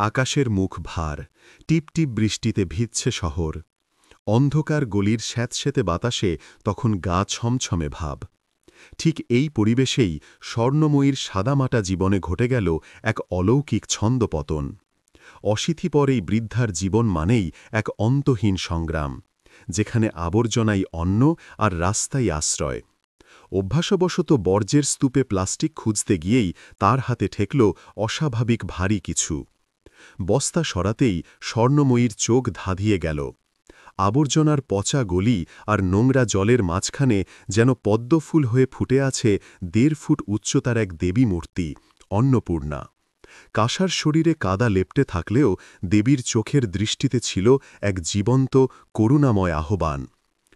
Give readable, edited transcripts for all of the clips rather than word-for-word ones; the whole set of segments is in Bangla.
আকাশের মুখ ভার, টিপ টিপ বৃষ্টিতে ভিজছে শহর। অন্ধকার গলির স্যাঁতস্যাঁতে বাতাসে তখন গা ছমছমে ভাব। ঠিক এই পরিবেশেই স্বর্ণময়ীর সাদামাটা জীবনে ঘটে গেল এক অলৌকিক ছন্দপতন। অশীতিপর এই বৃদ্ধার জীবন মানেই এক অন্তহীন সংগ্রাম, যেখানে আবর্জনাই অন্ন আর রাস্তাই আশ্রয়। অভ্যাসবশত বর্জ্যের স্তূপে প্লাস্টিক খুঁজতে গিয়েই তার হাতে ঠেকল অস্বাভাবিক ভারী কিছু। বস্তা সরাতেই স্বর্ণময়ীর চোখ ধাঁধিয়ে গেল। আবর্জনার পচা গলি আর নোংরা জলের মাঝখানে যেন পদ্মফুল হয়ে ফুটে আছে ১.৫ ফুট উচ্চতার এক দেবী মূর্তি, অন্নপূর্ণা। কাসার শরীরে কাদা লেপ্টে থাকলেও দেবীর চোখের দৃষ্টিতে ছিল এক জীবন্ত, করুণাময় আহ্বান।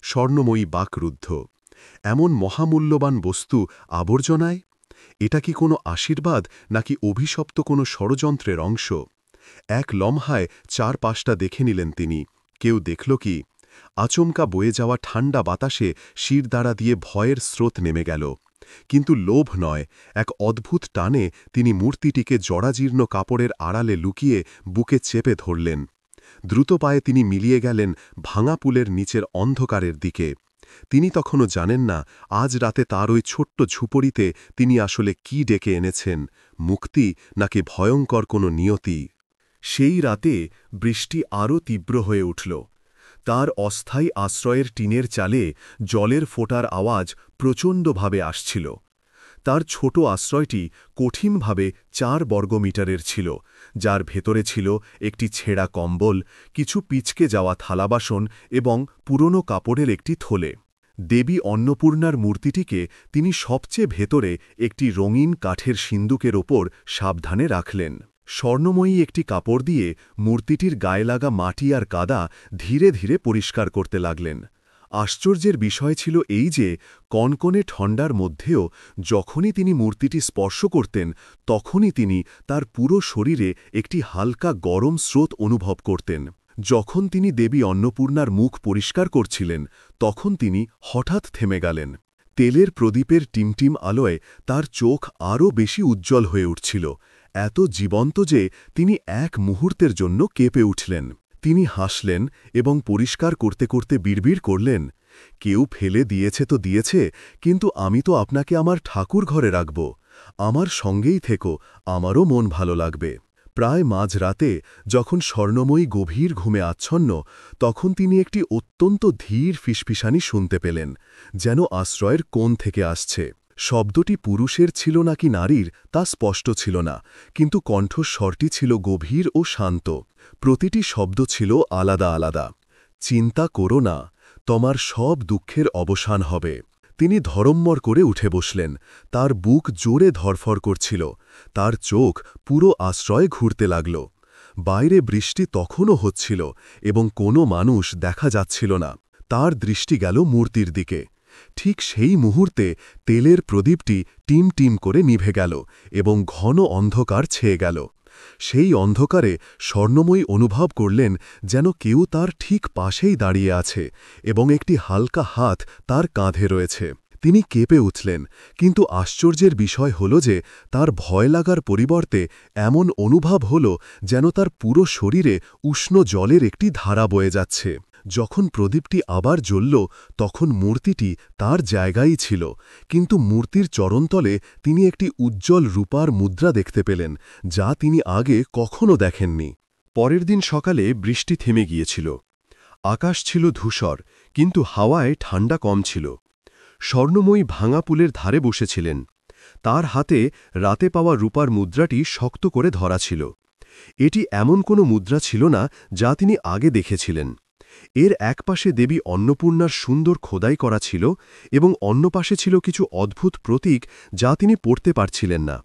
স্বর্ণময়ী বাকরুদ্ধ। এমন মহামূল্যবান বস্তু আবর্জনায়? এটা কি কোনো আশীর্বাদ, নাকি অভিশপ্ত কোনো ষড়যন্ত্রের অংশ? এক লম্হায় ৪-৫টা দেখে নিলেন তিনি। কেউ দেখল কি? আচমকা বয়ে যাওয়া ঠান্ডা বাতাসে শিরদাঁড়া দিয়ে ভয়ের স্রোত নেমে গেল। কিন্তু লোভ নয়, এক অদ্ভুত টানে তিনি মূর্তিটিকে জরাজীর্ণ কাপড়ের আড়ালে লুকিয়ে বুকে চেপে ধরলেন। দ্রুত পায়ে তিনি মিলিয়ে গেলেন ভাঙা পুলের নিচের অন্ধকারের দিকে। তিনি তখনও জানেন না আজ রাতে তার ওই ছোট্ট ঝুপড়িতে তিনি আসলে কি ডেকে এনেছেন, মুক্তি নাকি ভয়ঙ্কর কোনো নিয়তি। সেই রাতে বৃষ্টি আরও তীব্র হয়ে উঠল। তার অস্থায়ী আশ্রয়ের টিনের চালে জলের ফোঁটার আওয়াজ প্রচণ্ডভাবে আসছিল। তার ছোট আশ্রয়টি কঠিনভাবে ৪ বর্গমিটারের ছিল, যার ভেতরে ছিল একটি ছেঁড়া কম্বল, কিছু পিচকে যাওয়া থালাবাসন এবং পুরনো কাপড়ের একটি থলে। দেবী অন্নপূর্ণার মূর্তিটিকে তিনি সবচেয়ে ভেতরে একটি রঙিন কাঠের সিন্দুকের ওপর সাবধানে রাখলেন। স্বর্ণময়ী একটি কাপড় দিয়ে মূর্তিটির গায়ে লাগা মাটি আর কাদা ধীরে ধীরে পরিষ্কার করতে লাগলেন। আশ্চর্যের বিষয় ছিল এই যে কনকনে ঠান্ডার মধ্যেও যখনই তিনি মূর্তিটি স্পর্শ করতেন, তখনই তিনি তার পুরো শরীরে একটি হালকা গরম স্রোত অনুভব করতেন। যখন তিনি দেবী অন্নপূর্ণার মুখ পরিষ্কার করছিলেন, তখন তিনি হঠাৎ থেমে গেলেন। তেলের প্রদীপের টিমটিম আলোয় তার চোখ আরও বেশি উজ্জ্বল হয়ে উঠছিল, এত জীবন্ত যে তিনি এক মুহূর্তের জন্য কেঁপে উঠলেন। তিনি হাসলেন এবং পরিষ্কার করতে করতে বিড়বিড় করলেন, কেউ ফেলে দিয়েছে তো দিয়েছে, কিন্তু আমি তো আপনাকে আমার ঠাকুর ঘরে রাখব। আমার সঙ্গেই থেকো, আমারও মন ভালো লাগবে। প্রায় মাঝরাতে যখন স্বর্ণময়ী গভীর ঘুমে আচ্ছন্ন, তখন তিনি একটি অত্যন্ত ধীর ফিসফিসানি শুনতে পেলেন, যেন আশ্রয়ের কোণ থেকে আসছে। শব্দটি পুরুষের ছিল নাকি নারীর তা স্পষ্ট ছিল না, কিন্তু কণ্ঠস্বরটি ছিল গভীর ও শান্ত। প্রতিটি শব্দ ছিল আলাদা আলাদা। চিন্তা করো না, তোমার সব দুঃখের অবসান হবে। তিনি ধরম্মর করে উঠে বসলেন। তার বুক জোরে ধরফর করছিল, তার চোখ পুরো আশ্রয়ে ঘুরতে লাগল। বাইরে বৃষ্টি তখনও হচ্ছিল এবং কোনো মানুষ দেখা যাচ্ছিল না। তার দৃষ্টি গেল মূর্তির দিকে। ঠিক সেই মুহূর্তে তেলের প্রদীপটি টিম টিম করে নিভে গেল এবং ঘন অন্ধকার ছেয়ে গেল। সেই অন্ধকারে স্বর্ণময়ী অনুভব করলেন যেন কেউ তার ঠিক পাশেই দাঁড়িয়ে আছে এবং একটি হালকা হাত তার কাঁধে রয়েছে। তিনি কেঁপে উঠলেন, কিন্তু আশ্চর্যের বিষয় হল যে তার ভয় লাগার পরিবর্তে এমন অনুভব হল যেন তার পুরো শরীরে উষ্ণ জলের একটি ধারা বয়ে যাচ্ছে। যখন প্রদীপটি আবার জ্বলল, তখন মূর্তিটি তার জায়গায় ছিল, কিন্তু মূর্তির চরণতলে তিনি একটি উজ্জ্বল রূপার মুদ্রা দেখতে পেলেন, যা তিনি আগে কখনো দেখেননি। পরের দিন সকালে বৃষ্টি থেমে গিয়েছিল। আকাশ ছিল ধূসর, কিন্তু হাওয়ায় ঠান্ডা কম ছিল। স্বর্ণময়ী ভাঙা পুলের ধারে বসেছিলেন। তার হাতে রাতে পাওয়া রূপার মুদ্রাটি শক্ত করে ধরা ছিল। এটি এমন কোনো মুদ্রা ছিল না যা তিনি আগে দেখেছিলেন। এর এক পাশে দেবী অন্নপূর্ণার সুন্দর খোদাই করা ছিল এবং অন্য পাশে ছিল কিছু অদ্ভুত প্রতীক যা তিনি পড়তে পারছিলেন না।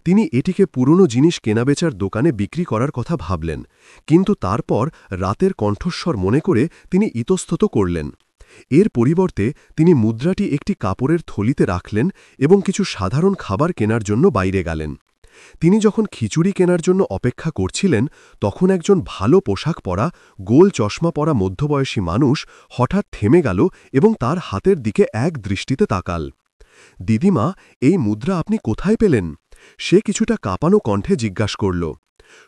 তিনি এটিকে পুরনো জিনিস কেনাবেচার দোকানে বিক্রি করার কথা ভাবলেন, কিন্তু তারপর রাতের কণ্ঠস্বর মনে করে তিনি ইতস্তত করলেন। এর পরিবর্তে তিনি মুদ্রাটি একটি কাপড়ের থলিতে রাখলেন এবং কিছু সাধারণ খাবার কেনার জন্য বাইরে গেলেন। তিনি যখন খিচুড়ি কেনার জন্য অপেক্ষা করছিলেন, তখন একজন ভালো পোশাক পরা, গোল চশমা পরা মধ্যবয়সী মানুষ হঠাৎ থেমে গেল এবং তার হাতের দিকে এক দৃষ্টিতে তাকাল। দিদিমা, এই মুদ্রা আপনি কোথায় পেলেন? সে কিছুটা কাঁপানো কণ্ঠে জিজ্ঞাসা করল।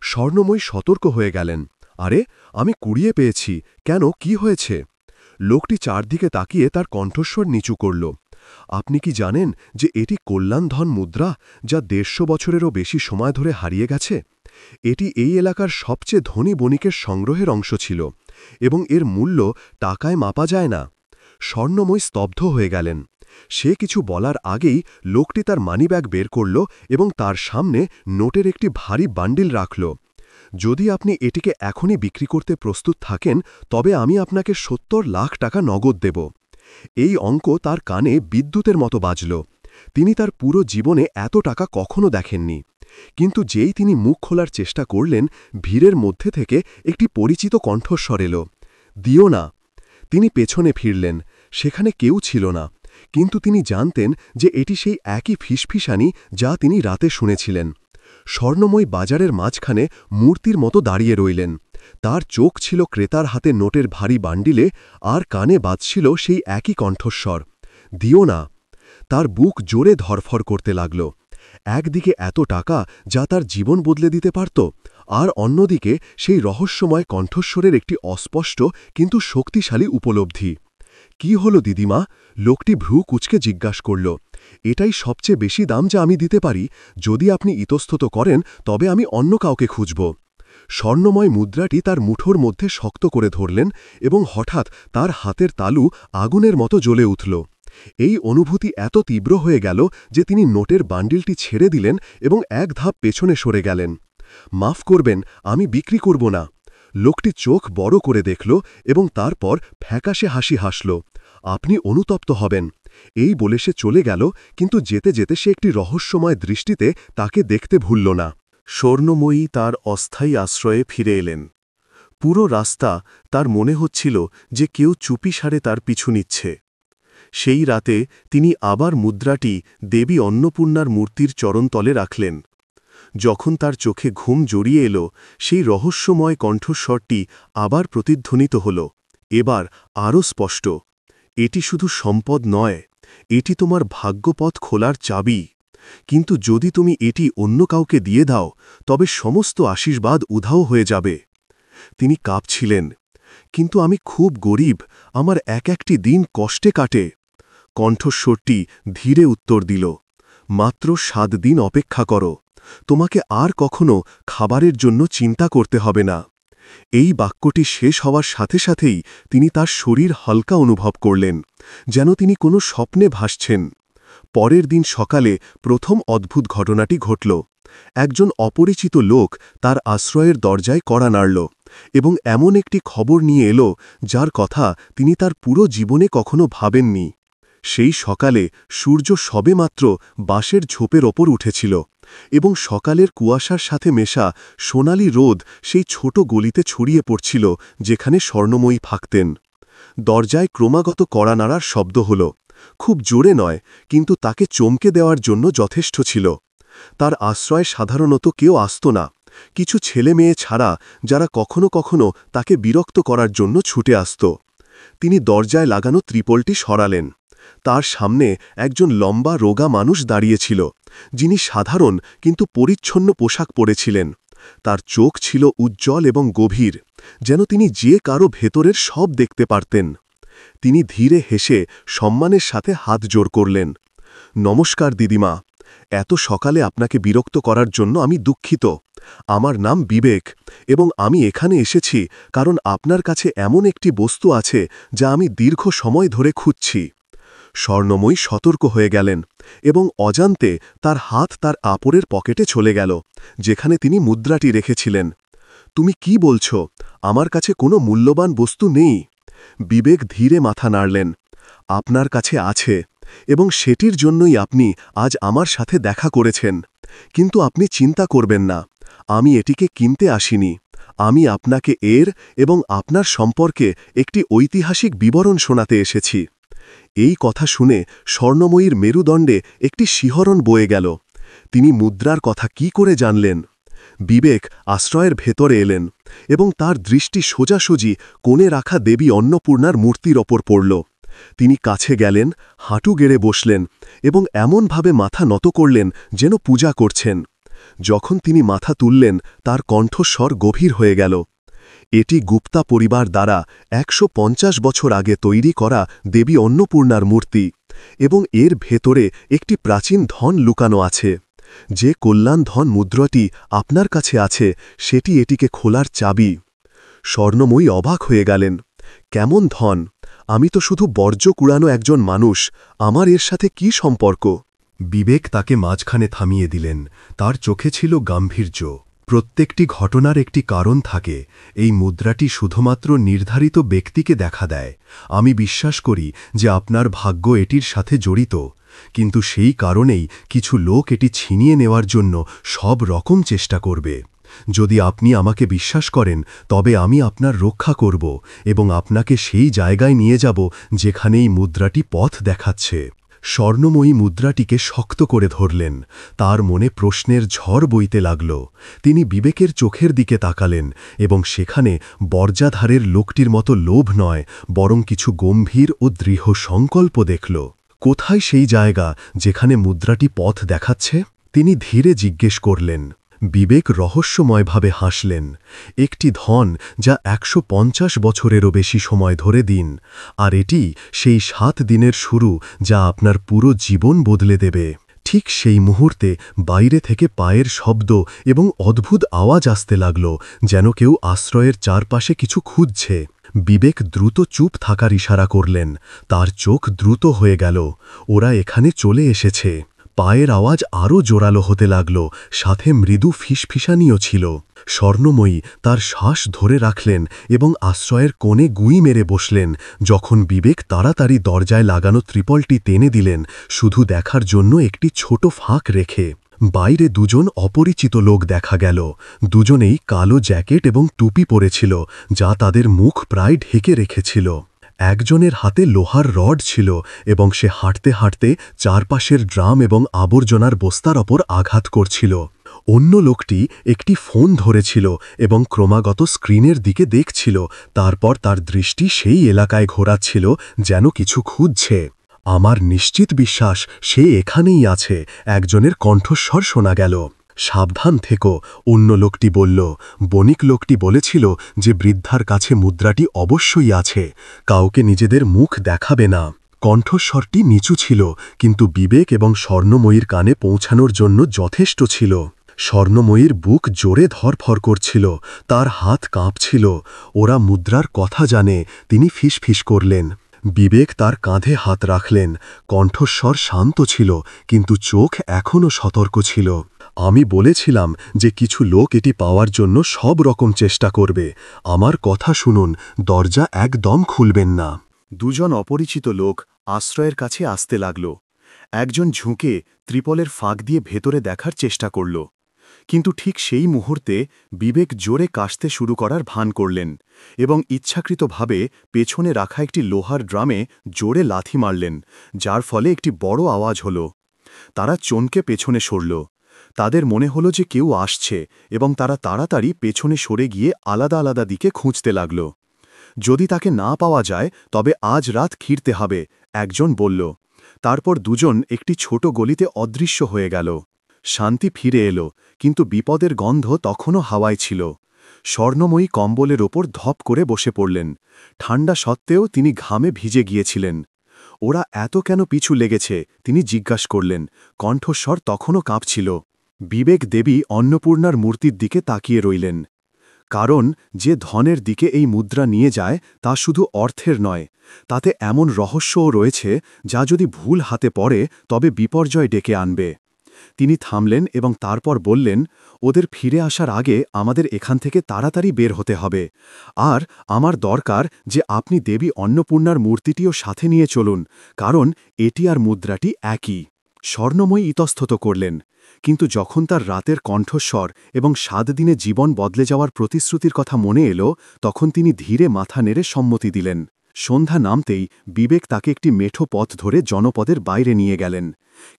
স্বর্ণময়ী সতর্ক হয়ে গেলেন। আরে, আমি কুড়িয়ে পেয়েছি, কেন, কি হয়েছে? লোকটি চারদিকে তাকিয়ে তার কণ্ঠস্বর নিচু করল। আপনি কি জানেন যে এটি কল্যাণধন মুদ্রা, যা ১৫০ বছরেরও বেশি সময় ধরে হারিয়ে গেছে? এটি এই এলাকার সবচেয়ে ধনী বণিকের সংগ্রহের অংশ ছিল, এবং এর মূল্য টাকায় মাপা যায় না। স্বর্ণময়ী স্তব্ধ হয়ে গেলেন। সে কিছু বলার আগেই লোকটি তার মানিব্যাগ বের করল এবং তার সামনে নোটের একটি ভারী বান্ডিল রাখল। যদি আপনি এটিকে এখনই বিক্রি করতে প্রস্তুত থাকেন, তবে আমি আপনাকে ৭০ লাখ টাকা নগদ দেব। এই অঙ্ক তার কানে বিদ্যুতের মতো বাজল। তিনি তার পুরো জীবনে এত টাকা কখনো দেখেননি। কিন্তু যেই তিনি মুখ খোলার চেষ্টা করলেন, ভিড়ের মধ্যে থেকে একটি পরিচিত কণ্ঠস্বর এল, দিও না। তিনি পেছনে ফিরলেন। সেখানে কেউ ছিল না, কিন্তু তিনি জানতেন যে এটি সেই একই ফিসফিসানি যা তিনি রাতে শুনেছিলেন। স্বর্ণময়ী বাজারের মাঝখানে মূর্তির মতো দাঁড়িয়ে রইলেন। তার চোখ ছিল ক্রেতার হাতে নোটের ভারী বান্ডিলে, আর কানে বাজছিল সেই একই কণ্ঠস্বর, দিও না। তার বুক জোরে ধরফর করতে লাগল। একদিকে এত টাকা যা তার জীবন বদলে দিতে পারত, আর অন্যদিকে সেই রহস্যময় কণ্ঠস্বরের একটি অস্পষ্ট কিন্তু শক্তিশালী উপলব্ধি। কি হলো দিদিমা? লোকটি ভ্রু কুঁচকে জিজ্ঞাসা করল। এটাই সবচেয়ে বেশি দাম যা আমি দিতে পারি। যদি আপনি ইতস্তত করেন, তবে আমি অন্য কাউকে খুঁজব। স্বর্ণময় মুদ্রাটি তার মুঠোর মধ্যে শক্ত করে ধরলেন, এবং হঠাৎ তার হাতের তালু আগুনের মতো জ্বলে উঠল। এই অনুভূতি এত তীব্র হয়ে গেল যে তিনি নোটের বান্ডিলটি ছেড়ে দিলেন এবং এক ধাপ পেছনে সরে গেলেন। মাফ করবেন, আমি বিক্রি করব না। লোকটি চোখ বড় করে দেখল এবং তারপর ফ্যাকাশে হাসি হাসল। আপনি অনুতপ্ত হবেন। এই বলে সে চলে গেল, কিন্তু যেতে যেতে সে একটি রহস্যময় দৃষ্টিতে তাকে দেখতে ভুলল না। স্বর্ণময়ী তার অস্থায়ী আশ্রয়ে ফিরে এলেন। পুরো রাস্তা তার মনে হচ্ছিল যে কেউ চুপিসারে তার পিছু নিচ্ছে। সেই রাতে তিনি আবার মুদ্রাটি দেবী অন্নপূর্ণার মূর্তির চরণতলে রাখলেন। যখন তার চোখে ঘুম জড়িয়ে এল, সেই রহস্যময় কণ্ঠস্বরটি আবার প্রতিধ্বনিত হল, এবার আরও স্পষ্ট, এটি শুধু সম্পদ নয়, এটি তোমার ভাগ্যপথ খোলার চাবি। কিন্তু যদি তুমি এটি অন্য কাউকে দিয়ে দাও, তবে সমস্ত আশীর্বাদ উধাও হয়ে যাবে। তিনি কাঁপছিলেন। কিন্তু আমি খুব গরিব, আমার একটি দিন কষ্টে কাটে। কণ্ঠস্বরটি ধীরে উত্তর দিল, মাত্র ৭ দিন অপেক্ষা করো। তোমাকে আর কখনো খাবারের জন্য চিন্তা করতে হবে না। এই বাক্যটি শেষ হওয়ার সাথে সাথেই তিনি তার শরীর হালকা অনুভব করলেন, যেন তিনি কোনো স্বপ্নে ভাসছেন। পরের দিন সকালে প্রথম অদ্ভুত ঘটনাটি ঘটল। একজন অপরিচিত লোক তার আশ্রয়ের দরজায় কড়া নাড়ল এবং এমন একটি খবর নিয়ে এলো যার কথা তিনি তার পুরো জীবনে কখনো ভাবেননি। সেই সকালে সূর্য সবেমাত্র বাঁশের ঝোপের ওপর উঠেছিল, এবং সকালের কুয়াশার সাথে মেশা সোনালি রোদ সেই ছোট গলিতে ছড়িয়ে পড়ছিল যেখানে স্বর্ণময়ী থাকতেন। দরজায় ক্রমাগত কড়া নাড়ার শব্দ হল, খুব জোরে নয়, কিন্তু তাকে চমকে দেওয়ার জন্য যথেষ্ট ছিল। তার আশ্রয়ে সাধারণত কেউ আসত না, কিছু ছেলে মেয়ে ছাড়া, যারা কখনো কখনো তাকে বিরক্ত করার জন্য ছুটে আসত। তিনি দরজায় লাগানো ত্রিপলটি সরালেন। তার সামনে একজন লম্বা রোগা মানুষ দাঁড়িয়েছিল, যিনি সাধারণ কিন্তু পরিচ্ছন্ন পোশাক পরেছিলেন। তার চোখ ছিল উজ্জ্বল এবং গভীর, যেন তিনি যে কারো ভেতরের সব দেখতে পারতেন। তিনি ধীরে হেসে সম্মানের সাথে হাত জোড় করলেন। নমস্কার দিদিমা, এত সকালে আপনাকে বিরক্ত করার জন্য আমি দুঃখিত। আমার নাম বিবেক, এবং আমি এখানে এসেছি কারণ আপনার কাছে এমন একটি বস্তু আছে যা আমি দীর্ঘ সময় ধরে খুঁজছি। স্বর্ণময়ী সতর্ক হয়ে গেলেন, এবং অজান্তে তার হাত তার আপরের পকেটে চলে গেল, যেখানে তিনি মুদ্রাটি রেখেছিলেন। তুমি কি বলছ? আমার কাছে কোনো মূল্যবান বস্তু নেই। বিবেক ধীরে মাথা নাড়লেন। আপনার কাছে আছে, এবং সেটির জন্যই আপনি আজ আমার সাথে দেখা করেছেন। কিন্তু আপনি চিন্তা করবেন না, আমি এটিকে কিনতে আসিনি। আমি আপনাকে এর এবং আপনার সম্পর্কে একটি ঐতিহাসিক বিবরণ শোনাতে এসেছি। এই কথা শুনে স্বর্ণময়ীর মেরুদণ্ডে একটি শিহরণ বয়ে গেল। তিনি মুদ্রার কথা কি করে জানলেন? বিবেক আশ্রয়ের ভেতরে এলেন, এবং তার দৃষ্টি সোজাসুজি কোণে রাখা দেবী অন্নপূর্ণার মূর্তির ওপর পড়ল। তিনি কাছে গেলেন, হাঁটু গেড়ে বসলেন, এবং এমনভাবে মাথা নত করলেন যেন পূজা করছেন। যখন তিনি মাথা তুললেন তার কণ্ঠস্বর গভীর হয়ে গেল। এটি গুপ্তা পরিবার দ্বারা ১৫০ বছর আগে তৈরি করা দেবী অন্নপূর্ণার মূর্তি, এবং এর ভেতরে একটি প্রাচীন ধন লুকানো আছে। যে কল্যাণ ধন মুদ্রাটি আপনার কাছে আছে সেটি এটিকে খোলার চাবি। স্বর্ণময়ী অবাক হয়ে গেলেন। কেমন ধন? আমি তো শুধু বর্জ্য কুড়ানো একজন মানুষ, আমার এর সাথে কি সম্পর্ক? বিবেক তাকে মাঝখানে থামিয়ে দিলেন। তার চোখে ছিল গাম্ভীর্য। প্রত্যেকটি ঘটনার একটি কারণ থাকে। এই মুদ্রাটি শুধুমাত্র নির্ধারিত ব্যক্তিকে দেখা দেয়। আমি বিশ্বাস করি যে আপনার ভাগ্য এটির সাথে জড়িত, কিন্তু সেই কারণেই কিছু লোক এটি ছিনিয়ে নেওয়ার জন্য সব রকম চেষ্টা করবে। যদি আপনি আমাকে বিশ্বাস করেন তবে আমি আপনার রক্ষা করব এবং আপনাকে সেই জায়গায় নিয়ে যাব যেখানে এই মুদ্রাটি পথ দেখাচ্ছে। স্বর্ণময়ী মুদ্রাটিকে শক্ত করে ধরলেন। তার মনে প্রশ্নের ঝড় বইতে লাগল। তিনি বিবেকের চোখের দিকে তাকালেন এবং সেখানে বর্জাধারের লোকটির মতো লোভ নয়, বরং কিছু গম্ভীর ও দৃঢ় সংকল্প দেখল। কোথায় সেই জায়গা যেখানে মুদ্রাটি পথ দেখাচ্ছে? তিনি ধীরে জিজ্ঞেস করলেন। বিবেক রহস্যময়ভাবে হাসলেন। একটি ধন যা ১৫০ বছরেরও বেশি সময় ধরে দিন, আর এটি সেই ৭ দিনের শুরু যা আপনার পুরো জীবন বদলে দেবে। ঠিক সেই মুহূর্তে বাইরে থেকে পায়ের শব্দ এবং অদ্ভুত আওয়াজ আসতে লাগল, যেন কেউ আশ্রয়ের চারপাশে কিছু খুঁজছে। বিবেক দ্রুত চুপ থাকার ইশারা করলেন। তার চোখ দ্রুত হয়ে গেল। ওরা এখানে চলে এসেছে। পায়ের আওয়াজ আরও জোরালো হতে লাগল, সাথে মৃদু ফিসফিসানিও ছিল। স্বর্ণময়ী তার শ্বাস ধরে রাখলেন এবং আশ্রয়ের কোণে গুঁই মেরে বসলেন। যখন বিবেক তাড়াতাড়ি দরজায় লাগানো ত্রিপলটি টেনে দিলেন, শুধু দেখার জন্য একটি ছোট ফাঁক রেখে। বাইরে দুজন অপরিচিত লোক দেখা গেল। দুজনেই কালো জ্যাকেট এবং টুপি পরেছিল, যা তাদের মুখ প্রায় ঢেকে রেখেছিল। একজনের হাতে লোহার রড ছিল এবং সে হাঁটতে হাঁটতে চারপাশের ড্রাম এবং আবর্জনার বস্তার ওপর আঘাত করছিল। অন্য লোকটি একটি ফোন ধরেছিল এবং ক্রমাগত স্ক্রিনের দিকে দেখছিল। তারপর তার দৃষ্টি সেই এলাকায় ঘোরাচ্ছিল, যেন কিছু খুঁজছে। আমার নিশ্চিত বিশ্বাস সে এখানেই আছে, একজনের কণ্ঠস্বর শোনা গেল। সাবধান থেকো, অন্য লোকটি বলল। বণিক লোকটি বলেছিল যে বৃদ্ধার কাছে মুদ্রাটি অবশ্যই আছে, কাউকে নিজেদের মুখ দেখাবে না। কণ্ঠস্বরটি নিচু ছিল, কিন্তু বিবেক এবং স্বর্ণময়ীর কানে পৌঁছানোর জন্য যথেষ্ট ছিল। স্বর্ণময়ীর বুক জোরে ধরফর করছিল, তার হাত কাঁপছিল। ওরা মুদ্রার কথা জানে, তিনি ফিসফিস করলেন। বিবেক তার কাঁধে হাত রাখলেন। কণ্ঠস্বর শান্ত ছিল, কিন্তু চোখ এখনও সতর্ক ছিল। আমি বলেছিলাম যে কিছু লোক এটি পাওয়ার জন্য সব রকম চেষ্টা করবে। আমার কথা শুনুন, দরজা একদম খুলবেন না। দুজন অপরিচিত লোক আশ্রয়ের কাছে আসতে লাগল। একজন ঝুঁকে ত্রিপলের ফাঁক দিয়ে ভেতরে দেখার চেষ্টা করল, কিন্তু ঠিক সেই মুহূর্তে বিবেক জোরে কাশতে শুরু করার ভান করলেন এবং ইচ্ছাকৃতভাবে পেছনে রাখা একটি লোহার ড্রামে জোরে লাথি মারলেন, যার ফলে একটি বড় আওয়াজ হল। তারা চমকে পেছনে সরল। তাদের মনে হল যে কেউ আসছে এবং তারা তাড়াতাড়ি পেছনে সরে গিয়ে আলাদা আলাদা দিকে খুঁজতে লাগল। যদি তাকে না পাওয়া যায় তবে আজ রাত ফিরতে হবে, একজন বলল। তারপর দুজন একটি ছোট গলিতে অদৃশ্য হয়ে গেল। শান্তি ফিরে এলো, কিন্তু বিপদের গন্ধ তখনও হাওয়ায় ছিল। স্বর্ণময়ী কম্বলের ওপর ধপ করে বসে পড়লেন। ঠান্ডা সত্ত্বেও তিনি ঘামে ভিজে গিয়েছিলেন। ওরা এত কেন পিছু লেগেছে তিনি জিজ্ঞাসা করলেন। কণ্ঠস্বর তখনও কাঁপছিল। বিবেক দেবী অন্নপূর্ণার মূর্তির দিকে তাকিয়ে রইলেন। কারণ যে ধনের দিকে এই মুদ্রা নিয়ে যায় তা শুধু অর্থের নয়, তাতে এমন রহস্যও রয়েছে যা যদি ভুল হাতে পড়ে তবে বিপর্যয় ডেকে আনবে। তিনি থামলেন এবং তারপর বললেন, ওদের ফিরে আসার আগে আমাদের এখান থেকে তাড়াতাড়ি বের হতে হবে। আর আমার দরকার যে আপনি দেবী অন্নপূর্ণার মূর্তিটিও সাথে নিয়ে চলুন, কারণ এটি আর মুদ্রাটি একই। স্বর্ণময়ী ইতস্তত করলেন, কিন্তু যখন তার রাতের কণ্ঠস্বর এবং ৭ দিনে জীবন বদলে যাওয়ার প্রতিশ্রুতির কথা মনে এলো, তখন তিনি ধীরে মাথা নেড়ে সম্মতি দিলেন। সন্ধ্যা নামতেই বিবেক তাকে একটি মেঠো পথ ধরে জনপদের বাইরে নিয়ে গেলেন।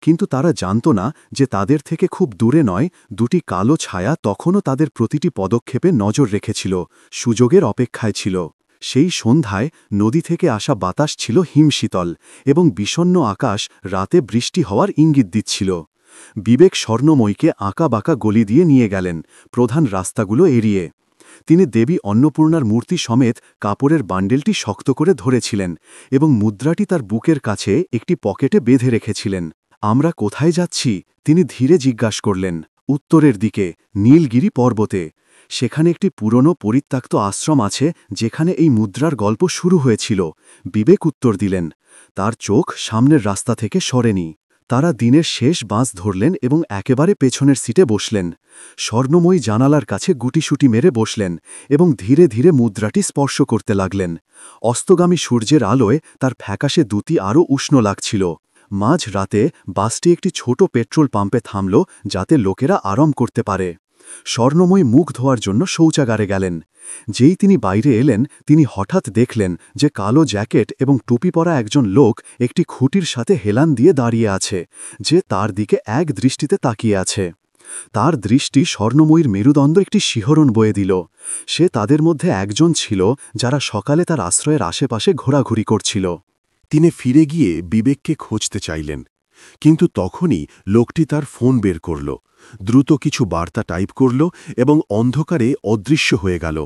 কিন্তু তারা জানত না যে তাদের থেকে খুব দূরে নয়, দুটি কালো ছায়া তখনও তাদের প্রতিটি পদক্ষেপে নজর রেখেছিল, সুযোগের অপেক্ষায় ছিল। সেই সন্ধ্যায় নদী থেকে আসা বাতাস ছিল হিমশীতল এবং বিষণ্ণ আকাশ রাতে বৃষ্টি হওয়ার ইঙ্গিত দিচ্ছিল। বিবেক স্বর্ণময়ীকে আঁকাবাঁকা গলি দিয়ে নিয়ে গেলেন, প্রধান রাস্তাগুলো এড়িয়ে। তিনি দেবী অন্নপূর্ণার মূর্তি সমেত কাপড়ের বান্ডেলটি শক্ত করে ধরেছিলেন এবং মুদ্রাটি তার বুকের কাছে একটি পকেটে বেঁধে রেখেছিলেন। আমরা কোথায় যাচ্ছি? তিনি ধীরে জিজ্ঞাসা করলেন। উত্তরের দিকে, নীলগিরি পর্বতে। সেখানে একটি পুরনো পরিত্যক্ত আশ্রম আছে যেখানে এই মুদ্রার গল্প শুরু হয়েছিল। বিবেক উত্তর দিলেন। তার চোখ সামনের রাস্তা থেকে সরেনি। তারা দিনের শেষ বাস ধরলেন এবং একেবারে পেছনের সিটে বসলেন। স্বর্ণময়ী জানালার কাছে গুটিসুটি মেরে বসলেন এবং ধীরে ধীরে মুদ্রাটি স্পর্শ করতে লাগলেন। অস্তগামী সূর্যের আলোয় তার ফ্যাকাশে দুটি আরও উষ্ণ লাগছিল। মাঝ রাতে বাসটি একটি ছোট পেট্রোল পাম্পে থামল যাতে লোকেরা আরাম করতে পারে। স্বর্ণময়ী মুখ ধোয়ার জন্য শৌচাগারে গেলেন। যেই তিনি বাইরে এলেন তিনি হঠাৎ দেখলেন যে কালো জ্যাকেট এবং টুপি পরা একজন লোক একটি খুঁটির সাথে হেলান দিয়ে দাঁড়িয়ে আছে, যে তার দিকে এক দৃষ্টিতে তাকিয়ে আছে। তার দৃষ্টি স্বর্ণময়ীর মেরুদণ্ড একটি শিহরণ বয়ে দিল। সে তাদের মধ্যে একজন ছিল যারা সকালে তার আশ্রয়ের আশেপাশে ঘোরাঘুরি করছিল। তিনি ফিরে গিয়ে বিবেককে খুঁজতে চাইলেন, কিন্তু তখনই লোকটি তার ফোন বের করল, দ্রুত কিছু বার্তা টাইপ করল এবং অন্ধকারে অদৃশ্য হয়ে গেল।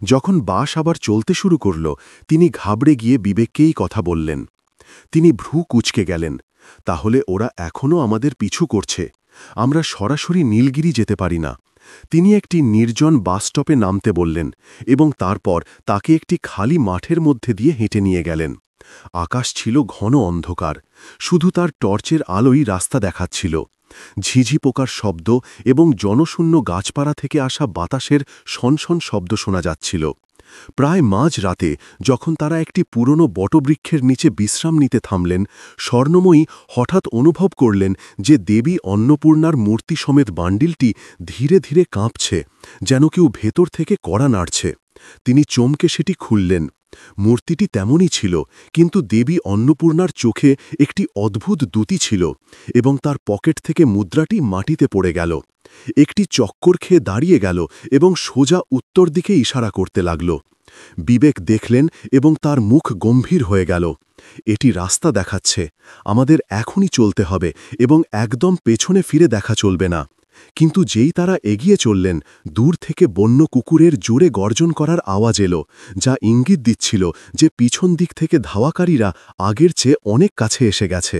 যখন বাস আবার চলতে শুরু করল তিনি ঘাবড়ে গিয়ে বিবেককেই কথা বললেন। তিনি ভ্রু কুঁচকে গেলেন। তাহলে ওরা এখনও আমাদের পিছু করছে, আমরা সরাসরি নীলগিরি যেতে পারি না। তিনি একটি নির্জন বাসস্টপে নামতে বললেন এবং তারপর তাকে একটি খালি মাঠের মধ্যে দিয়ে হেঁটে নিয়ে গেলেন। আকাশ ছিল ঘন অন্ধকার, শুধু তার টর্চের আলোই রাস্তা দেখাচ্ছিল। ঝিঝি পোকার শব্দ এবং জনশূন্য গাছপাড়া থেকে আসা বাতাসের শনশন শব্দ শোনা যাচ্ছিল। প্রায় মাঝ রাতে যখন তারা একটি পুরনো বটবৃক্ষের নিচে বিশ্রাম নিতে থামলেন, স্বর্ণময়ী হঠাৎ অনুভব করলেন যে দেবী অন্নপূর্ণার মূর্তি সমেত বান্ডিলটি ধীরে ধীরে কাঁপছে, যেন কেউ ভেতর থেকে কড়া নাড়ছে। তিনি চমকে সেটি খুললেন। মূর্তিটি তেমনই ছিল, কিন্তু দেবী অন্নপূর্ণার চোখে একটি অদ্ভুত দ্যুতি ছিল এবং তার পকেট থেকে মুদ্রাটি মাটিতে পড়ে গেল। একটি চক্কর খেয়ে দাঁড়িয়ে গেল এবং সোজা উত্তর দিকে ইশারা করতে লাগল। বিবেক দেখলেন এবং তার মুখ গম্ভীর হয়ে গেল। এটি রাস্তা দেখাচ্ছে, আমাদের এখনই চলতে হবে এবং একদম পেছনে ফিরে দেখা চলবে না। কিন্তু যেই তারা এগিয়ে চললেন, দূর থেকে বন্য কুকুরের জোরে গর্জন করার আওয়াজ এলো, যা ইঙ্গিত দিচ্ছিল যে পিছন দিক থেকে ধাওয়াকারীরা আগের চেয়ে অনেক কাছে এসে গেছে।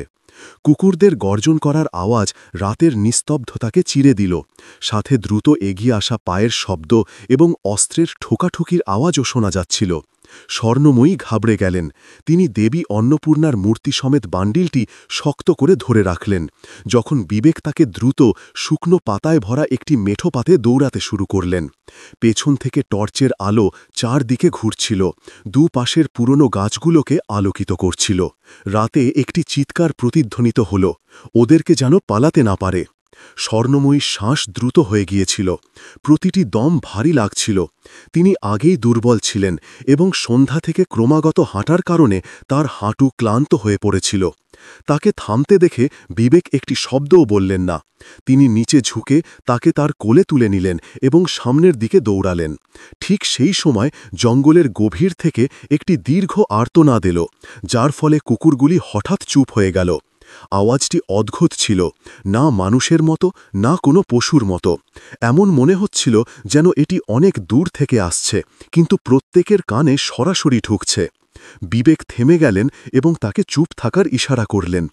কুকুরদের গর্জন করার আওয়াজ রাতের নিস্তব্ধতাকে চিরে দিল, সাথে দ্রুত এগিয়ে আসা পায়ের শব্দ এবং অস্ত্রের ঠোকাঠুকির আওয়াজও শোনা যাচ্ছিল। স্বর্ণময়ী ঘাবড়ে গেলেন। তিনি দেবী অন্নপূর্ণার মূর্তি সমেত বান্ডিলটি শক্ত করে ধরে রাখলেন, যখন বিবেক তাকে দ্রুত শুকনো পাতায় ভরা একটি মেঠো পাতে দৌড়াতে শুরু করলেন। পেছন থেকে টর্চের আলো চারদিকে ঘুরছিল, দুপাশের পুরনো গাছগুলোকে আলোকিত করছিল। রাতে একটি চিৎকার প্রতিধ্বনিত হল, ওদেরকে যেন পালাতে না পারে। স্বর্ণময়ীর শ্বাস দ্রুত হয়ে গিয়েছিল, প্রতিটি দম ভারী লাগছিল। তিনি আগেই দুর্বল ছিলেন এবং সন্ধ্যা থেকে ক্রমাগত হাঁটার কারণে তার হাঁটু ক্লান্ত হয়ে পড়েছিল। তাকে থামতে দেখে বিবেক একটি শব্দও বললেন না। তিনি নিচে ঝুঁকে তাকে তার কোলে তুলে নিলেন এবং সামনের দিকে দৌড়ালেন। ঠিক সেই সময় জঙ্গলের গভীর থেকে একটি দীর্ঘ আর্তনাদ এলো, যার ফলে কুকুরগুলি হঠাৎ চুপ হয়ে গেল। আওয়াজটি অদ্ভুত ছিল, না মানুষের মতো না কোনো পশুর মতো। এমন মনে হচ্ছিল যেন এটি অনেক দূর থেকে আসছে, কিন্তু প্রত্যেকের কানে সরাসরি ঢুকছে। বিবেক থেমে গেলেন এবং তাকে চুপ থাকার ইশারা করলেন।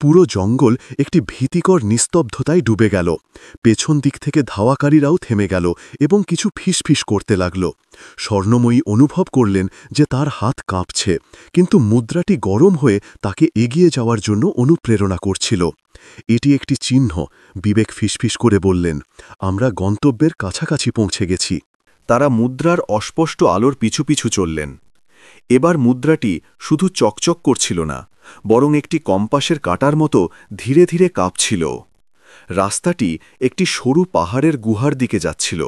পুরো জঙ্গল একটি ভীতিকর নিস্তব্ধতায় ডুবে গেল। পেছন দিক থেকে ধাওয়াকারীরাও থেমে গেল এবং কিছু ফিসফিস করতে লাগল। স্বর্ণময়ী অনুভব করলেন যে তার হাত কাঁপছে, কিন্তু মুদ্রাটি গরম হয়ে তাকে এগিয়ে যাওয়ার জন্য অনুপ্রেরণা করছিল। এটি একটি চিহ্ন, বিবেক ফিসফিস করে বললেন, আমরা গন্তব্যের কাছাকাছি পৌঁছে গেছি। তারা মুদ্রার অস্পষ্ট আলোর পিছু পিছু চললেন। এবার মুদ্রাটি শুধু চকচক করছিল না, বরং একটি কম্পাসের কাঁটার মতো ধীরে ধীরে কাঁপছিল। রাস্তাটি একটি সরু পাহাড়ের গুহার দিকে যাচ্ছিল,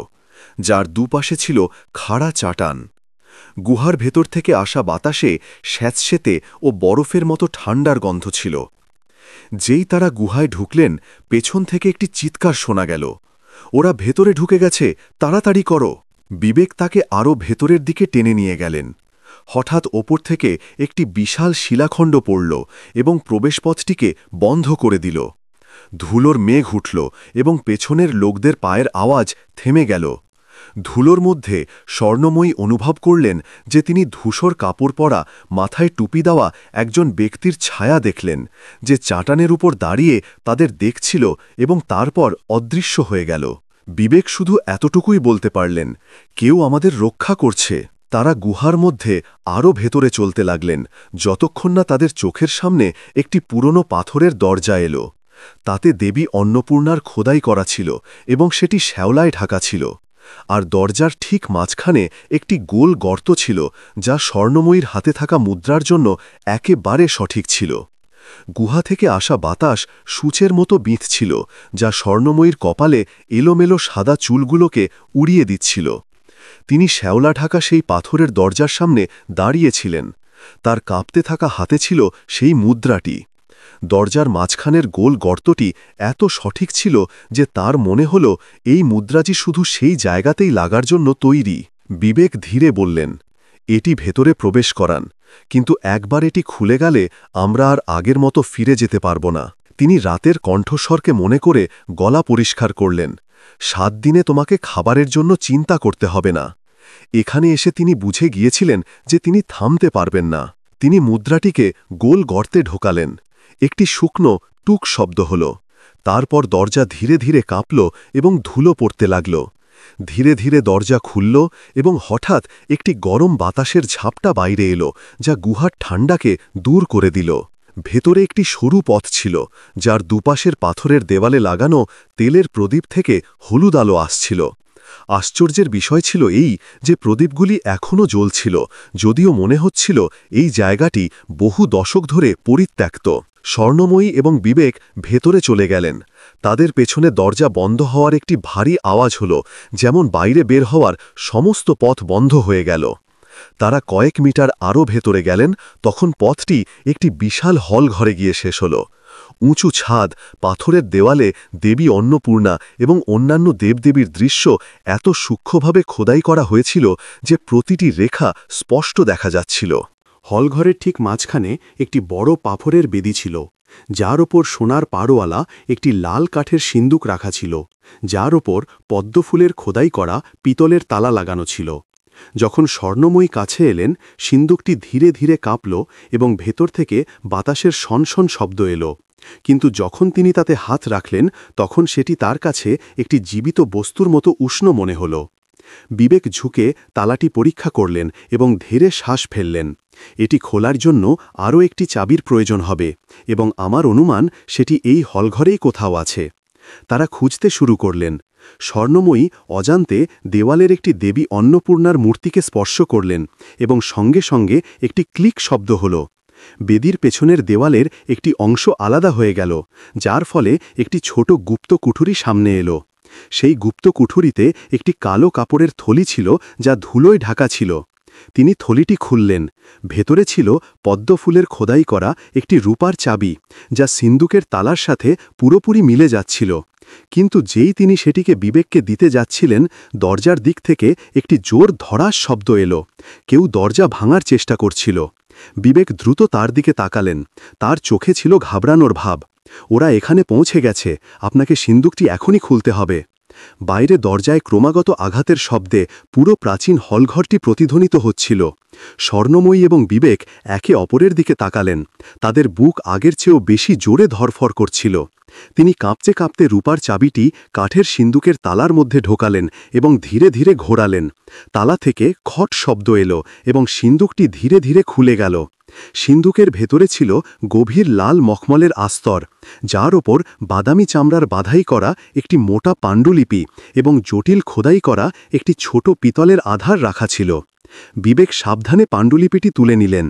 যার দুপাশে ছিল খাড়া চাটান। গুহার ভেতর থেকে আসা বাতাসে স্যাঁতসেঁতে ও বরফের মতো ঠান্ডার গন্ধ ছিল। যেই তারা গুহায় ঢুকলেন, পেছন থেকে একটি চিৎকার শোনা গেল, ওরা ভেতরে ঢুকে গেছে, তাড়াতাড়ি করো। বিবেক তাকে আরও ভেতরের দিকে টেনে নিয়ে গেলেন। হঠাৎ ওপর থেকে একটি বিশাল শিলাখণ্ড পড়ল এবং প্রবেশপথটিকে বন্ধ করে দিল। ধুলোর মেঘ উঠল এবং পেছনের লোকদের পায়ের আওয়াজ থেমে গেল। ধুলোর মধ্যে স্বর্ণময়ী অনুভব করলেন যে তিনি ধূসর কাপড় পরা, মাথায় টুপি দেওয়া একজন ব্যক্তির ছায়া দেখলেন, যে চাটানের উপর দাঁড়িয়ে তাদের দেখছিল এবং তারপর অদৃশ্য হয়ে গেল। বিবেক শুধু এতটুকুই বলতে পারলেন, কেউ আমাদের রক্ষা করছে। তারা গুহার মধ্যে আরও ভেতরে চলতে লাগলেন, যতক্ষণ না তাদের চোখের সামনে একটি পুরনো পাথরের দরজা এলো। তাতে দেবী অন্নপূর্ণার খোদাই করা ছিল এবং সেটি শ্যাওলায় ঢাকা ছিল। আর দরজার ঠিক মাঝখানে একটি গোল গর্ত ছিল, যা স্বর্ণময়ীর হাতে থাকা মুদ্রার জন্য একেবারে সঠিক ছিল। গুহা থেকে আসা বাতাস সূচের মতো বিঁধছিল, যা স্বর্ণময়ীর কপালে এলোমেলো সাদা চুলগুলোকে উড়িয়ে দিচ্ছিল। তিনি শ্যাওলা ঢাকা সেই পাথরের দরজার সামনে দাঁড়িয়েছিলেন। তার কাঁপতে থাকা হাতে ছিল সেই মুদ্রাটি। দরজার মাঝখানের গোল গর্তটি এত সঠিক ছিল যে তার মনে হল এই মুদ্রাটি শুধু সেই জায়গাতেই লাগার জন্য তৈরি। বিবেক ধীরে বললেন, এটি ভেতরে প্রবেশ করান, কিন্তু একবার এটি খুলে গেলে আমরা আর আগের মতো ফিরে যেতে পারব না। তিনি রাতের কণ্ঠস্বরকে মনে করে গলা পরিষ্কার করলেন, 7 দিনে তোমাকে খাবারের জন্য চিন্তা করতে হবে না। এখানে এসে তিনি বুঝে গিয়েছিলেন যে তিনি থামতে পারবেন না। তিনি মুদ্রাটিকে গোল গর্তে ঢোকালেন। একটি শুকনো টুক শব্দ হল। তারপর দরজা ধীরে ধীরে কাঁপল এবং ধুলো পড়তে লাগল। ধীরে ধীরে দরজা খুলল এবং হঠাৎ একটি গরম বাতাসের ঝাপটা বাইরে এলো, যা গুহার ঠান্ডাকে দূর করে দিল। ভেতরে একটি সরু পথ ছিল, যার দুপাশের পাথরের দেওয়ালে লাগানো তেলের প্রদীপ থেকে হলুদ আলো আসছিল। আশ্চর্যের বিষয় ছিল এই যে প্রদীপগুলি এখনও জ্বলছিল, যদিও মনে হচ্ছিল এই জায়গাটি বহু দশক ধরে পরিত্যক্ত। স্বর্ণময়ী এবং বিবেক ভেতরে চলে গেলেন। তাদের পেছনে দরজা বন্ধ হওয়ার একটি ভারী আওয়াজ হল, যেমন বাইরে বের হওয়ার সমস্ত পথ বন্ধ হয়ে গেল। তারা কয়েক মিটার আরও ভেতরে গেলেন, তখন পথটি একটি বিশাল হল ঘরে গিয়ে শেষ হল। উঁচু ছাদ, পাথরের দেওয়ালে দেবী অন্নপূর্ণা এবং অন্যান্য দেবদেবীর দৃশ্য এত সূক্ষ্মভাবে খোদাই করা হয়েছিল যে প্রতিটি রেখা স্পষ্ট দেখা যাচ্ছিল। হলঘরের ঠিক মাঝখানে একটি বড় পাথরের বেদি ছিল, যার ওপর সোনার পাড়ওয়ালা একটি লাল কাঠের সিন্দুক রাখা ছিল, যার ওপর পদ্মফুলের খোদাই করা পিতলের তালা লাগানো ছিল। যখন স্বর্ণময়ী কাছে এলেন, সিন্দুকটি ধীরে ধীরে কাঁপল এবং ভেতর থেকে বাতাসের সনসন শব্দ এলো। কিন্তু যখন তিনি তাতে হাত রাখলেন, তখন সেটি তার কাছে একটি জীবিত বস্তুর মতো উষ্ণ মনে হল। বিবেক ঝুঁকে তালাটি পরীক্ষা করলেন এবং ধীরে শ্বাস ফেললেন। এটি খোলার জন্য আরও একটি চাবির প্রয়োজন হবে এবং আমার অনুমান সেটি এই হলঘরেই কোথাও আছে। তারা খুঁজতে শুরু করলেন। স্বর্ণময়ী অজান্তে দেওয়ালের একটি দেবী অন্নপূর্ণার মূর্তিকে স্পর্শ করলেন এবং সঙ্গে সঙ্গে একটি ক্লিক শব্দ হল। বেদির পেছনের দেওয়ালের একটি অংশ আলাদা হয়ে গেল, যার ফলে একটি ছোট গুপ্ত কুঠুরি সামনে এলো। সেই গুপ্ত কুঠুরিতে একটি কালো কাপড়ের থলি ছিল, যা ধুলোয় ঢাকা ছিল। তিনি থলিটি খুললেন। ভেতরে ছিল পদ্মফুলের খোদাই করা একটি রূপার চাবি, যা সিন্দুকের তালার সাথে পুরোপুরি মিলে যাচ্ছিল। কিন্তু যেই তিনি সেটিকে বিবেককে দিতে যাচ্ছিলেন, দরজার দিক থেকে একটি জোর ধড়াস শব্দ এলো। কেউ দরজা ভাঙার চেষ্টা করছিল। বিবেক দ্রুত তার দিকে তাকালেন। তার চোখে ছিল ঘাবড়ানোর ভাব। ওরা এখানে পৌঁছে গেছে, আপনাকে সিন্দুকটি এখনই খুলতে হবে। বাইরে দরজায় ক্রমাগত আঘাতের শব্দে পুরো প্রাচীন হলঘরটি প্রতিধ্বনিত হচ্ছিল। স্বর্ণময়ী এবং বিবেক একে অপরের দিকে তাকালেন। তাদের বুক আগের চেয়েও বেশি জোরে ধরফর করছিল। তিনি কাঁপতে কাঁপতে রূপার চাবিটি কাঠের সিন্দুকের তালার মধ্যে ঢোকালেন এবং ধীরে ধীরে ঘোরালেন। তালা থেকে খট শব্দ এলো এবং সিন্দুকটি ধীরে ধীরে খুলে গেল। সিন্দুকের ভেতরে ছিল গভীর লাল মখমলের আস্তর, যার ওপর বাদামি চামড়ার বাধাই করা একটি মোটা পাণ্ডুলিপি এবং জটিল খোদাই করা একটি ছোট পিতলের আধার রাখা ছিল। বিবেক সাবধানে পাণ্ডুলিপিটি তুলে নিলেন।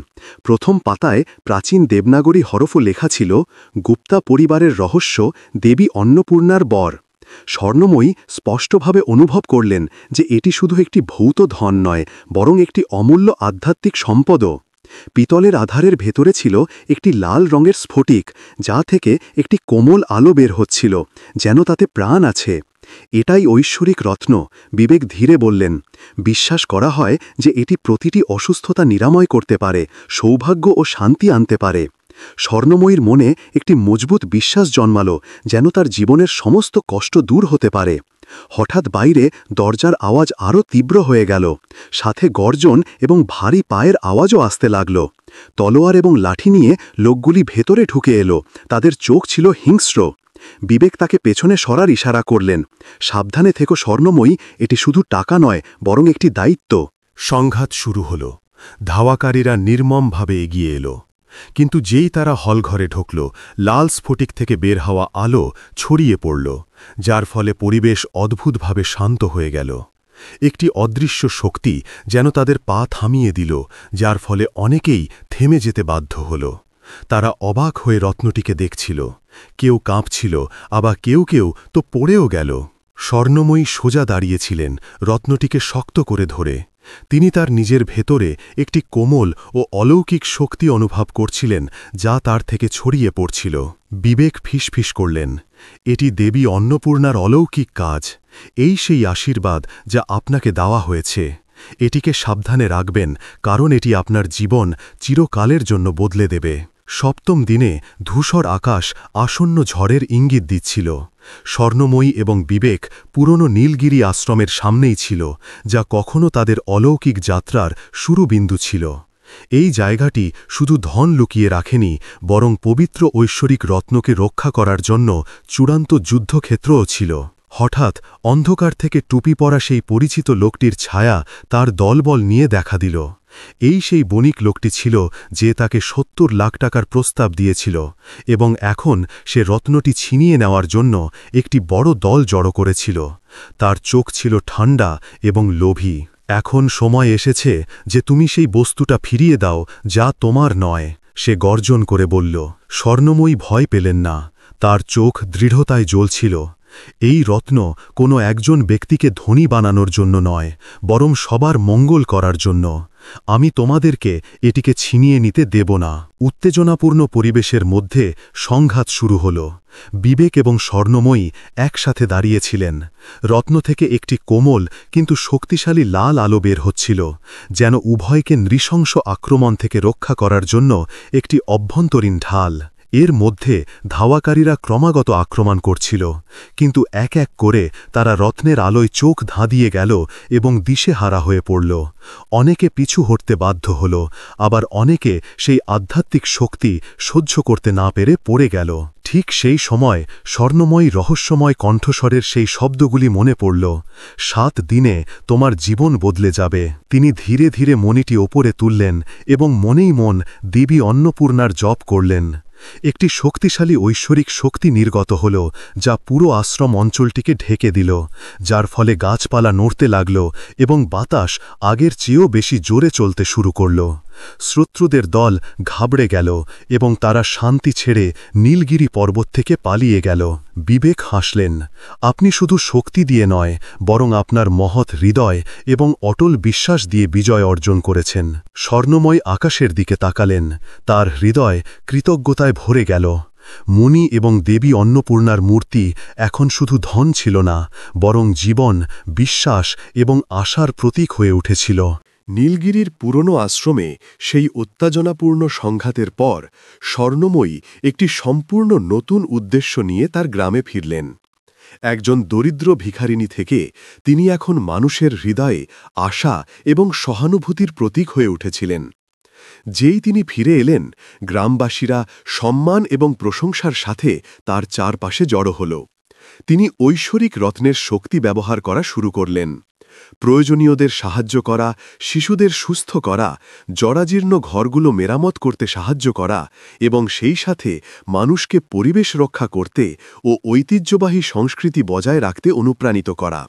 প্রথম পাতায় প্রাচীন দেবনাগরী হরফ লেখা ছিল, গুপ্তা পরিবারের রহস্য, দেবী অন্নপূর্ণার বর। স্বর্ণময়ী স্পষ্টভাবে অনুভব করলেন যে এটি শুধু একটি ভৌত ধন নয়, বরং একটি অমূল্য আধ্যাত্মিক সম্পদও। পিতলের আধারের ভেতরে ছিল একটি লাল রঙের স্ফটিক, যা থেকে একটি কোমল আলো বের হচ্ছিল, যেন তাতে প্রাণ আছে। এটাই ঐশ্বরিক রত্ন, বিবেক ধীরে বললেন। বিশ্বাস করা হয় যে এটি প্রতিটি অসুস্থতা নিরাময় করতে পারে, সৌভাগ্য ও শান্তি আনতে পারে। স্বর্ণময়ীর মনে একটি মজবুত বিশ্বাস জন্মাল, যেন তার জীবনের সমস্ত কষ্ট দূর হতে পারে। হঠাৎ বাইরে দরজার আওয়াজ আরও তীব্র হয়ে গেল, সাথে গর্জন এবং ভারী পায়ের আওয়াজও আসতে লাগল। তলোয়ার এবং লাঠি নিয়ে লোকগুলি ভেতরে ঢুকে এলো, তাদের চোখ ছিল হিংস্র। বিবেক তাকে পেছনে সরার ইশারা করলেন। সাবধানে থেকো স্বর্ণময়ী, এটি শুধু টাকা নয়, বরং একটি দায়িত্ব। সংঘাত শুরু হল। ধাওয়াকারীরা নির্মমভাবে এগিয়ে এলো, কিন্তু যেই তারা হলঘরে ঢুকল, লাল স্ফটিক থেকে বের হওয়া আলো ছড়িয়ে পড়ল, যার ফলে পরিবেশ অদ্ভুতভাবে শান্ত হয়ে গেল। একটি অদৃশ্য শক্তি যেন তাদের পা থামিয়ে দিল, যার ফলে অনেকেই থেমে যেতে বাধ্য হল। তারা অবাক হয়ে রত্নটিকে দেখছিল। কেউ কাঁপছিল, আবার কেউ কেউ তো পড়েও গেল। স্বর্ণময়ী সোজা দাঁড়িয়েছিলেন, রত্নটিকে শক্ত করে ধরে। তিনি তার নিজের ভেতরে একটি কোমল ও অলৌকিক শক্তি অনুভব করছিলেন, যা তার থেকে ছড়িয়ে পড়ছিল। বিবেক ফিসফিস করলেন, এটি দেবী অন্নপূর্ণার অলৌকিক কাজ। এই সেই আশীর্বাদ যা আপনাকে দেওয়া হয়েছে। এটিকে সাবধানে রাখবেন, কারণ এটি আপনার জীবন চিরকালের জন্য বদলে দেবে। সপ্তম দিনে ধূসর আকাশ আসন্ন ঝড়ের ইঙ্গিত দিচ্ছিল। স্বর্ণময়ী এবং বিবেক পুরনো নীলগিরি আশ্রমের সামনেই ছিল, যা কখনো তাদের অলৌকিক যাত্রার শুরুবিন্দু ছিল। এই জায়গাটি শুধু ধন লুকিয়ে রাখেনি, বরং পবিত্র ঐশ্বরিক রত্নকে রক্ষা করার জন্য চূড়ান্ত যুদ্ধক্ষেত্রও ছিল। হঠাৎ অন্ধকার থেকে টুপি পরা সেই পরিচিত লোকটির ছায়া তার দলবল নিয়ে দেখা দিল। এই সেই বণিক লোকটি ছিল যে তাকে ৭০ লাখ টাকার প্রস্তাব দিয়েছিল, এবং এখন সে রত্নটি ছিনিয়ে নেওয়ার জন্য একটি বড় দল জড়ো করেছিল। তার চোখ ছিল ঠান্ডা এবং লোভী। এখন সময় এসেছে যে তুমি সেই বস্তুটা ফিরিয়ে দাও যা তোমার নয়, সে গর্জন করে বলল। স্বর্ণময়ী ভয় পেলেন না, তার চোখ দৃঢ়তায় জ্বলছিল। এই রত্ন কোনো একজন ব্যক্তিকে ধনী বানানোর জন্য নয়, বরং সবার মঙ্গল করার জন্য। আমি তোমাদেরকে এটিকে ছিনিয়ে নিতে দেব না। উত্তেজনাপূর্ণ পরিবেশের মধ্যে সংঘাত শুরু হল। বিবেক এবং স্বর্ণময়ী একসাথে দাঁড়িয়েছিলেন। রত্ন থেকে একটি কোমল কিন্তু শক্তিশালী লাল আলো বের হচ্ছিল, যেন উভয়কে নৃশংস আক্রমণ থেকে রক্ষা করার জন্য একটি অভ্যন্তরীণ ঢাল। এর মধ্যে ধাওয়াকারীরা ক্রমাগত আক্রমণ করছিল, কিন্তু এক এক করে তারা রত্নের আলোয় চোখ ধাঁধিয়ে গেল এবং দিশেহারা হয়ে পড়ল। অনেকে পিছু হটতে বাধ্য হল, আবার অনেকে সেই আধ্যাত্মিক শক্তি সহ্য করতে না পেরে পড়ে গেল। ঠিক সেই সময় স্বর্ণময়ী রহস্যময় কণ্ঠস্বরের সেই শব্দগুলি মনে পড়ল। ৭ দিনে তোমার জীবন বদলে যাবে। তিনি ধীরে ধীরে মণিটি ওপরে তুললেন এবং মনেই মন দেবী অন্নপূর্ণার জপ করলেন। একটি শক্তিশালী ঐশ্বরিক শক্তি নির্গত হল, যা পুরো আশ্রম অঞ্চলটিকে ঢেকে দিল, যার ফলে গাছপালা নড়তে লাগল এবং বাতাস আগের চেয়েও বেশি জোরে চলতে শুরু করল। শত্রুদের দল ঘাবড়ে গেল এবং তারা শান্তি ছেড়ে নীলগিরি পর্বত থেকে পালিয়ে গেল। বিবেক হাসলেন, আপনি শুধু শক্তি দিয়ে নয়, বরং আপনার মহৎ হৃদয় এবং অটল বিশ্বাস দিয়ে বিজয় অর্জন করেছেন। স্বর্ণময় আকাশের দিকে তাকালেন, তার হৃদয় কৃতজ্ঞতায় ভরে গেল। মুনি এবং দেবী অন্নপূর্ণার মূর্তি এখন শুধু ধন ছিল না, বরং জীবন, বিশ্বাস এবং আশার প্রতীক হয়ে উঠেছিল। নীলগিরির পুরনো আশ্রমে সেই উত্তেজনাপূর্ণ সংঘাতের পর স্বর্ণময়ী একটি সম্পূর্ণ নতুন উদ্দেশ্য নিয়ে তার গ্রামে ফিরলেন। একজন দরিদ্র ভিখারিণী থেকে তিনি এখন মানুষের হৃদয়ে আশা এবং সহানুভূতির প্রতীক হয়ে উঠেছিলেন। যেই তিনি ফিরে এলেন, গ্রামবাসীরা সম্মান এবং প্রশংসার সাথে তার চারপাশে জড়ো হল। তিনি ঐশ্বরিক রত্নের শক্তি ব্যবহার করা শুরু করলেন। প্রয়োজনীয়দের সাহায্য করা, শিশুদের সুস্থ করা, জরাজীর্ণ ঘরগুলো মেরামত করতে সাহায্য করা এবং সেই সাথে মানুষকে পরিবেশ রক্ষা করতে ও ঐতিহ্যবাহী সংস্কৃতি বজায় রাখতে অনুপ্রাণিত করা।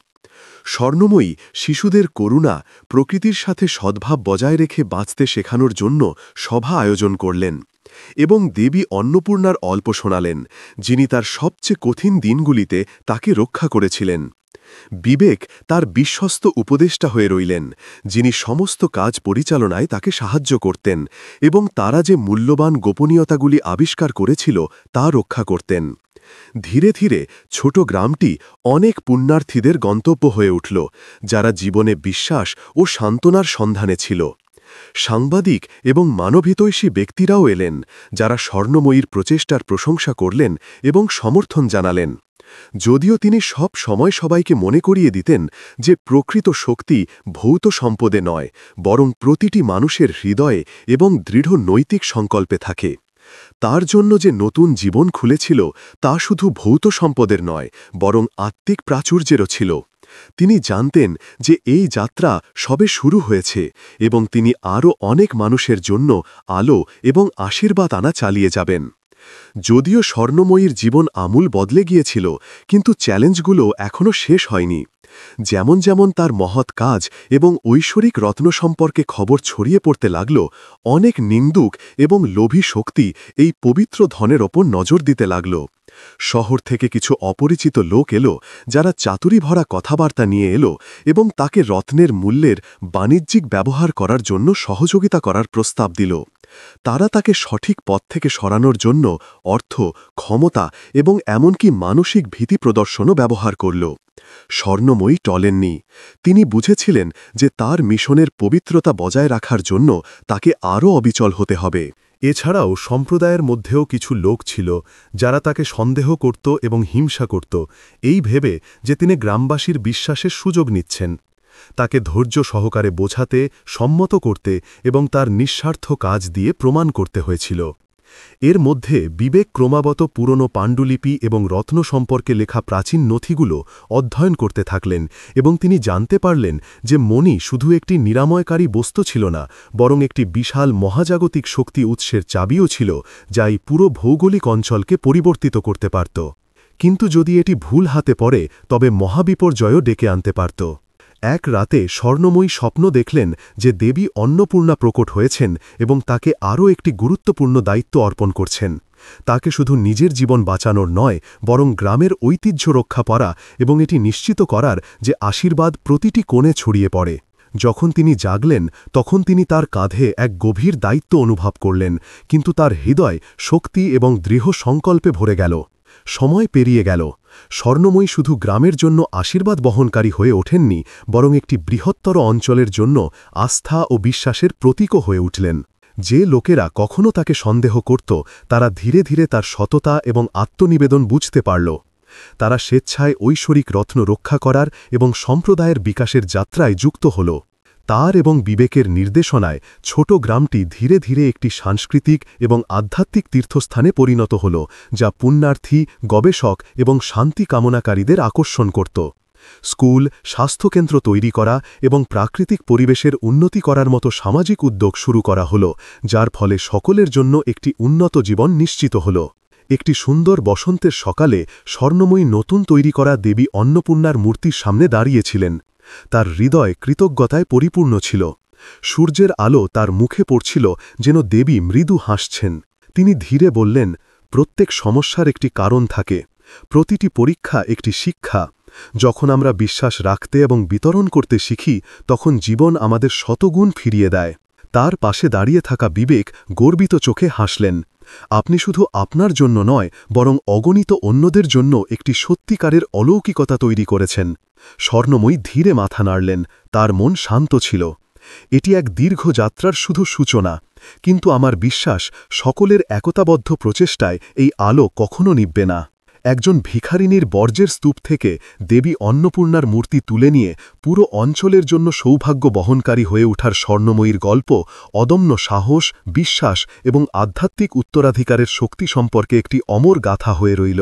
স্বর্ণময়ী শিশুদের করুণা, প্রকৃতির সাথে সদ্ভাব বজায় রেখে বাঁচতে শেখানোর জন্য সভা আয়োজন করলেন এবং দেবী অন্নপূর্ণার অল্প শোনালেন, যিনি তার সবচেয়ে কঠিন দিনগুলিতে তাকে রক্ষা করেছিলেন। বিবেক তার বিশ্বস্ত উপদেষ্টা হয়ে রইলেন, যিনি সমস্ত কাজ পরিচালনায় তাকে সাহায্য করতেন এবং তারা যে মূল্যবান গোপনীয়তাগুলি আবিষ্কার করেছিল তা রক্ষা করতেন। ধীরে ধীরে ছোট গ্রামটি অনেক পুণ্যার্থীদের গন্তব্য হয়ে উঠল, যারা জীবনে বিশ্বাস ও সান্ত্বনার সন্ধানে ছিল। সাংবাদিক এবং মানবহিতৈষী ব্যক্তিরাও এলেন, যারা স্বর্ণময়ীর প্রচেষ্টার প্রশংসা করলেন এবং সমর্থন জানালেন। যদিও তিনি সব সময় সবাইকে মনে করিয়ে দিতেন যে প্রকৃত শক্তি ভৌত সম্পদে নয়, বরং প্রতিটি মানুষের হৃদয়ে এবং দৃঢ় নৈতিক সংকল্পে থাকে। তার জন্য যে নতুন জীবন খুলেছিল তা শুধু ভৌত সম্পদের নয়, বরং আত্মিক প্রাচুর্যেরও ছিল। তিনি জানতেন যে এই যাত্রা সবে শুরু হয়েছে এবং তিনি আরও অনেক মানুষের জন্য আলো এবং আশীর্বাদ আনা চালিয়ে যাবেন। যদিও স্বর্ণময়ীর জীবন আমূল বদলে গিয়েছিল, কিন্তু চ্যালেঞ্জগুলো এখনও শেষ হয়নি। যেমন যেমন তার মহৎ কাজ এবং ঐশ্বরিক রত্ন সম্পর্কে খবর ছড়িয়ে পড়তে লাগল, অনেক নিন্দুক এবং লোভী শক্তি এই পবিত্র ধনের ওপর নজর দিতে লাগল। শহর থেকে কিছু অপরিচিত লোক এলো, যারা চাতুরি ভরা কথাবার্তা নিয়ে এলো এবং তাকে রত্নের মূল্যের বাণিজ্যিক ব্যবহার করার জন্য সহযোগিতা করার প্রস্তাব দিল। তারা তাকে সঠিক পথ থেকে সরানোর জন্য অর্থ, ক্ষমতা এবং এমনকি মানসিক ভীতি প্রদর্শনও ব্যবহার করল। স্বর্ণময়ী টলেননি। তিনি বুঝেছিলেন যে তার মিশনের পবিত্রতা বজায় রাখার জন্য তাকে আরও অবিচল হতে হবে। এছাড়াও সম্প্রদায়ের মধ্যেও কিছু লোক ছিল, যারা তাকে সন্দেহ করত এবং হিংসা করত, এই ভেবে যে তিনি গ্রামবাসীর বিশ্বাসের সুযোগ নিচ্ছেন। তাকে ধৈর্য সহকারে বোঝাতে, সম্মত করতে এবং তার নিঃস্বার্থ কাজ দিয়ে প্রমাণ করতে হয়েছিল। এর মধ্যে বিবেক ক্রমাগত পুরনো পাণ্ডুলিপি এবং রত্ন সম্পর্কে লেখা প্রাচীন নথিগুলো অধ্যয়ন করতে থাকলেন এবং তিনি জানতে পারলেন যে মণি শুধু একটি নিরাময়কারী বস্তু ছিল না, বরং একটি বিশাল মহাজাগতিক শক্তি উৎসের চাবিও ছিল, যা এই পুরো ভৌগোলিক অঞ্চলকে পরিবর্তিত করতে পারত। কিন্তু যদি এটি ভুল হাতে পড়ে, তবে মহাবিপর্যয়ও ডেকে আনতে পারত। এক রাতে স্বর্ণময়ী স্বপ্ন দেখলেন যে দেবী অন্নপূর্ণা প্রকট হয়েছেন এবং তাকে আরও একটি গুরুত্বপূর্ণ দায়িত্ব অর্পণ করছেন। তাকে শুধু নিজের জীবন বাঁচানোর নয়, বরং গ্রামের ঐতিহ্য রক্ষা করা এবং এটি নিশ্চিত করার যে আশীর্বাদ প্রতিটি কোণে ছড়িয়ে পড়ে। যখন তিনি জাগলেন, তখন তিনি তার কাঁধে এক গভীর দায়িত্ব অনুভব করলেন, কিন্তু তার হৃদয় শক্তি এবং দৃঢ় সংকল্পে ভরে গেল। সময় পেরিয়ে গেল। স্বর্ণময়ী শুধু গ্রামের জন্য আশীর্বাদ বহনকারী হয়ে ওঠেননি, বরং একটি বৃহত্তর অঞ্চলের জন্য আস্থা ও বিশ্বাসের প্রতীকও হয়ে উঠলেন। যে লোকেরা কখনো তাকে সন্দেহ করত, তারা ধীরে ধীরে তার সততা এবং আত্মনিবেদন বুঝতে পারল। তারা স্বেচ্ছায় ঐশ্বরিক রত্ন রক্ষা করার এবং সম্প্রদায়ের বিকাশের যাত্রায় যুক্ত হল। তার এবং বিবেকের নির্দেশনায় ছোট গ্রামটি ধীরে ধীরে একটি সাংস্কৃতিক এবং আধ্যাত্মিক তীর্থস্থানে পরিণত হল, যা পুণ্যার্থী, গবেষক এবং শান্তি কামনাকারীদের আকর্ষণ করত। স্কুল, স্বাস্থ্যকেন্দ্র তৈরি করা এবং প্রাকৃতিক পরিবেশের উন্নতি করার মতো সামাজিক উদ্যোগ শুরু করা হল, যার ফলে সকলের জন্য একটি উন্নত জীবন নিশ্চিত হল। একটি সুন্দর বসন্তের সকালে স্বর্ণময়ী নতুন তৈরি করা দেবী অন্নপূর্ণার মূর্তির সামনে দাঁড়িয়েছিলেন। তার হৃদয় কৃতজ্ঞতায় পরিপূর্ণ ছিল। সূর্যের আলো তার মুখে পড়ছিল, যেন দেবী মৃদু হাসছেন। তিনি ধীরে বললেন, প্রত্যেক সমস্যার একটি কারণ থাকে, প্রতিটি পরীক্ষা একটি শিক্ষা। যখন আমরা বিশ্বাস রাখতে এবং বিতরণ করতে শিখি, তখন জীবন আমাদের শতগুণ ফিরিয়ে দেয়। তার পাশে দাঁড়িয়ে থাকা বিবেক গর্বিত চোখে হাসলেন। আপনি শুধু আপনার জন্য নয়, বরং অগণিত অন্যদের জন্য একটি সত্যিকারের অলৌকিকতা তৈরি করেছেন। স্বর্ণময়ী ধীরে মাথা নাড়লেন, তার মন শান্ত ছিল। এটি এক দীর্ঘ যাত্রার শুধু সূচনা, কিন্তু আমার বিশ্বাস সকলের একতাবদ্ধ প্রচেষ্টায় এই আলো কখনো নিভবে না। একজন ভিখারিনীর বর্জ্যের স্তূপ থেকে দেবী অন্নপূর্ণার মূর্তি তুলে নিয়ে পুরো অঞ্চলের জন্য সৌভাগ্য বহনকারী হয়ে ওঠার স্বর্ণময়ীর গল্প অদম্য সাহস, বিশ্বাস এবং আধ্যাত্মিক উত্তরাধিকারের শক্তি সম্পর্কে একটি অমর গাথা হয়ে রইল।